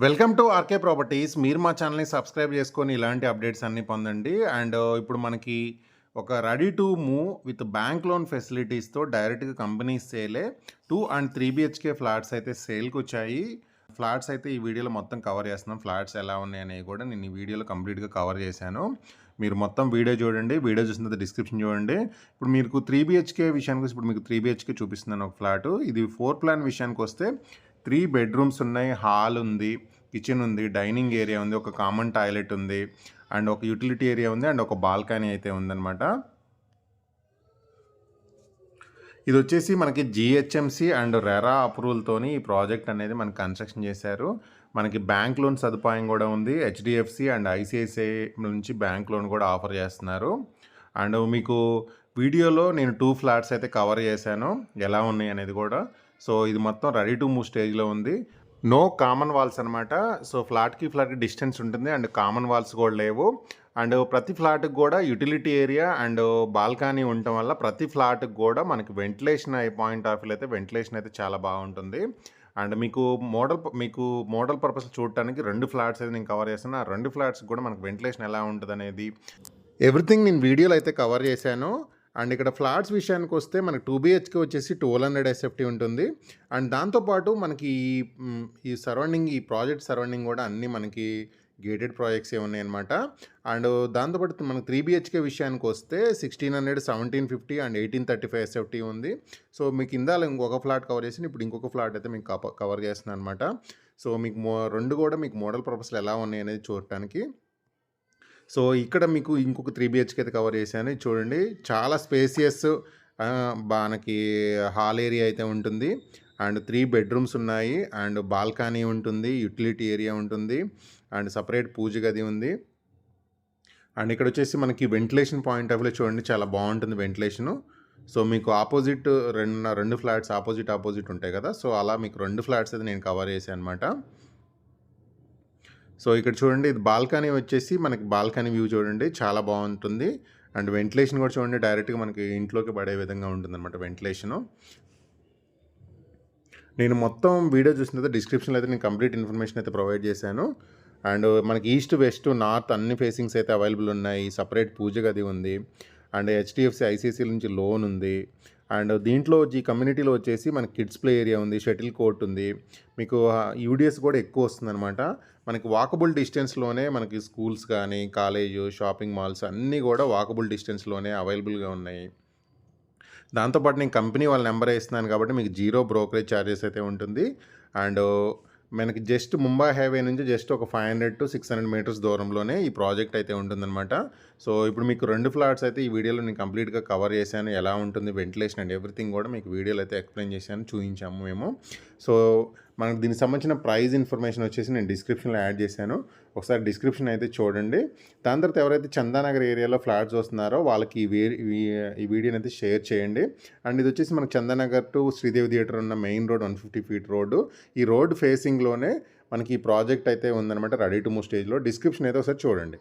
Welcome to RK properties. మీరు మా ఛానల్‌ని సబ్స్క్రైబ్ చేసుకొని ఇలాంటి అప్డేట్స్ అన్నీ పొందండి. ఇప్పుడు మనకి ఒక ready to move with bank loan ఫెసిలిటీస్‌తో డైరెక్ట్‌గా కంపెనీ సేలే 2 అండ్ 3 బీహెచ్‌కే ఫ్లాట్స్ అయితే సేల్‌కొచ్చాయి. ఫ్లాట్స్ అయితే ఈ వీడియోలో మొత్తం కవర్ చేస్తున్నాం. ఫ్లాట్స్ ఎలా ఉన్నాయనేవి కూడా నేను ఈ వీడియోలో కంప్లీట్‌గా కవర్ చేశాను. మీరు మొత్తం వీడియో చూడండి. వీడియో చూసిన తర్వాత డిస్క్రిప్షన్ చూడండి. ఇప్పుడు మీకు 3 బీహెచ్‌కే విషయానికొస్తే ఇప్పుడు మీకు 3 బీహెచ్‌కే చూపిస్తున్నాను ఒక ఫ్లాటు. ఇది 4 ప్లాన్ విషయానికొస్తే 3 బెడ్‌రూమ్స్ ఉన్నాయి. హాల్ ఉంది, కిచెన్ ఉంది, డైనింగ్ ఏరియా ఉంది, ఒక కామన్ టాయిలెట్ ఉంది, అండ్ ఒక యూటిలిటీ ఏరియా ఉంది, అండ్ ఒక బాల్కనీ అయితే ఉందన్నమాట. ఇది వచ్చేసి మనకి జీహెచ్ఎంసీ అండ్ రెరా అప్రూవల్తోని ఈ ప్రాజెక్ట్ అనేది మనకి కన్స్ట్రక్షన్ చేశారు. మనకి బ్యాంక్ లోన్ సదుపాయం కూడా ఉంది. హెచ్డిఎఫ్సి అండ్ ఐసిఐసిఐ నుంచి బ్యాంక్ లోన్ కూడా ఆఫర్ చేస్తున్నారు. అండ్ మీకు వీడియోలో నేను 2 ఫ్లాట్స్ అయితే కవర్ చేశాను, ఎలా ఉన్నాయి అనేది కూడా. సో ఇది మొత్తం రెడీ టు మూవ్ స్టేజ్లో ఉంది. నో కామన్ వాల్స్ అనమాట. సో ఫ్లాట్కి డిస్టెన్స్ ఉంటుంది, అండ్ కామన్ వాల్స్ కూడా లేవు. అండ్ ప్రతి ఫ్లాట్కి కూడా యూటిలిటీ ఏరియా అండ్ బాల్కనీ ఉండటం వల్ల ప్రతి ఫ్లాట్కి కూడా మనకి వెంటిలేషన్ పాయింట్ ఆఫ్ వ్యూ అయితే వెంటిలేషన్ అయితే చాలా బాగుంటుంది. అండ్ మీకు మోడల్ పర్పస్ చూడటానికి 2 ఫ్లాట్స్ అయితే నేను కవర్ చేస్తాను. ఆ 2 ఫ్లాట్స్ కూడా మనకు వెంటిలేషన్ ఎలా ఉంటుంది అనేది ఎవ్రీథింగ్ నేను వీడియోలో అయితే కవర్ చేశాను. అండ్ ఇక్కడ ఫ్లాట్స్ విషయానికి వస్తే మనకి 2 బీహెచ్కే వచ్చేసి 1200 ఎస్ఎఫ్టీ ఉంటుంది. అండ్ దాంతోపాటు మనకి ఈ సరౌండింగ్, ఈ ప్రాజెక్ట్ సరౌండింగ్ కూడా అన్నీ మనకి గేటెడ్ ప్రాజెక్ట్సే ఉన్నాయన్నమాట. అండ్ దాంతోపాటు మనకు 3 బీహెచ్కే విషయానికి వస్తే 1600, 1750 అండ్ 1835 ఎస్ఎఫ్టీ ఉంది. సో మీకు ఇందాల ఇంకొక ఫ్లాట్ కవర్ చేసి ఇప్పుడు ఇంకొక ఫ్లాట్ అయితే మీకు కవర్ చేస్తున్నాను అనమాట. సో మీకు 2 కూడా మీకు మోడల్ పర్పస్లో ఎలా ఉన్నాయి అనేది చూడటానికి. సో ఇక్కడ మీకు ఇంకొక 3 బీహెచ్కే అయితే కవర్ చేశాను. ఇది చూడండి, చాలా స్పేసియస్ మనకి హాల్ ఏరియా అయితే ఉంటుంది. అండ్ 3 బెడ్రూమ్స్ ఉన్నాయి, అండ్ బాల్కనీ ఉంటుంది, యూటిలిటీ ఏరియా ఉంటుంది, అండ్ సపరేట్ పూజ గది ఉంది. అండ్ ఇక్కడ వచ్చేసి మనకి వెంటిలేషన్ పాయింట్ ఆఫ్ వ్యూ చూడండి, చాలా బాగుంటుంది వెంటిలేషను. సో మీకు ఆపోజిట్ 2 ఫ్లాట్స్ ఆపోజిట్ ఉంటాయి కదా. సో అలా మీకు 2 ఫ్లాట్స్ అయితే నేను కవర్ చేశాను అనమాట. సో ఇక్కడ చూడండి, ఇది బాల్కనీ వచ్చేసి మనకి బాల్కనీ వ్యూ చూడండి, చాలా బాగుంటుంది. అండ్ వెంటిలేషన్ కూడా చూడండి, డైరెక్ట్గా మనకి ఇంట్లోకి పడే విధంగా ఉంటుందన్నమాట వెంటిలేషను. నేను మొత్తం వీడియో చూసిన తర్వాత డిస్క్రిప్షన్లో అయితే నేను కంప్లీట్ ఇన్ఫర్మేషన్ అయితే ప్రొవైడ్ చేశాను. అండ్ మనకి ఈస్ట్, వెస్ట్, నార్త్ అన్ని ఫేసింగ్స్ అయితే అవైలబుల్ ఉన్నాయి. సపరేట్ పూజ గది ఉంది, అండ్ హెచ్డిఎఫ్సి ఐసిఐసి నుంచి లోన్ ఉంది. అండ్ దీంట్లో ఈ కమ్యూనిటీలో వచ్చేసి మనకి కిడ్స్ ప్లే ఏరియా ఉంది, షటిల్ కోర్ట్ ఉంది, మీకు యూడిఎస్ కూడా ఎక్కువ వస్తుందన్నమాట. మనకి వాకబుల్ డిస్టెన్స్లోనే మనకి స్కూల్స్ కానీ, కాలేజు, షాపింగ్ మాల్స్ అన్నీ కూడా వాకబుల్ డిస్టెన్స్లోనే అవైలబుల్గా ఉన్నాయి. దాంతోపాటు నేను కంపెనీ వాళ్ళ నెంబర్ ఇస్తున్నాను కాబట్టి మీకు 0 బ్రోకరేజ్ ఛార్జెస్ అయితే ఉంటుంది. అండ్ మనకి జస్ట్ ముంబై హైవే నుంచి జస్ట్ ఒక 500 to 600 మీటర్స్ దూరంలోనే ఈ ప్రాజెక్ట్ అయితే ఉంటుందన్నమాట. సో ఇప్పుడు మీకు 2 ఫ్లాట్స్ అయితే ఈ వీడియోలో నేను కంప్లీట్గా కవర్ చేశాను. ఎలా ఉంటుంది వెంటిలేషన్ అండ్ ఎవ్రీథింగ్ కూడా మీకు వీడియోలో అయితే ఎక్స్ప్లెయిన్ చేశాను, చూపించాము మేము. సో మనకు దీనికి సంబంధించిన ప్రైస్ ఇన్ఫర్మేషన్ వచ్చేసి నేను డిస్క్రిప్షన్లో యాడ్ చేశాను. ఒకసారి డిస్క్రిప్షన్ అయితే చూడండి. దాని తర్వాత ఎవరైతే చందానగర్ ఏరియాలో ఫ్లాట్స్ వస్తున్నారో వాళ్ళకి ఈ వీడియోని అయితే షేర్ చేయండి. అండ్ ఇది వచ్చేసి మనకు చందానగర్ టు శ్రీదేవి థియేటర్ ఉన్న మెయిన్ రోడ్ 150 ఫీట్ రోడ్డు. ఈ రోడ్ ఫేసింగ్లోనే మనకి ఈ ప్రాజెక్ట్ అయితే ఉందన్నమాట, రెడీ టు మూవ్ స్టేజ్లో. డిస్క్రిప్షన్ అయితే ఒకసారి చూడండి.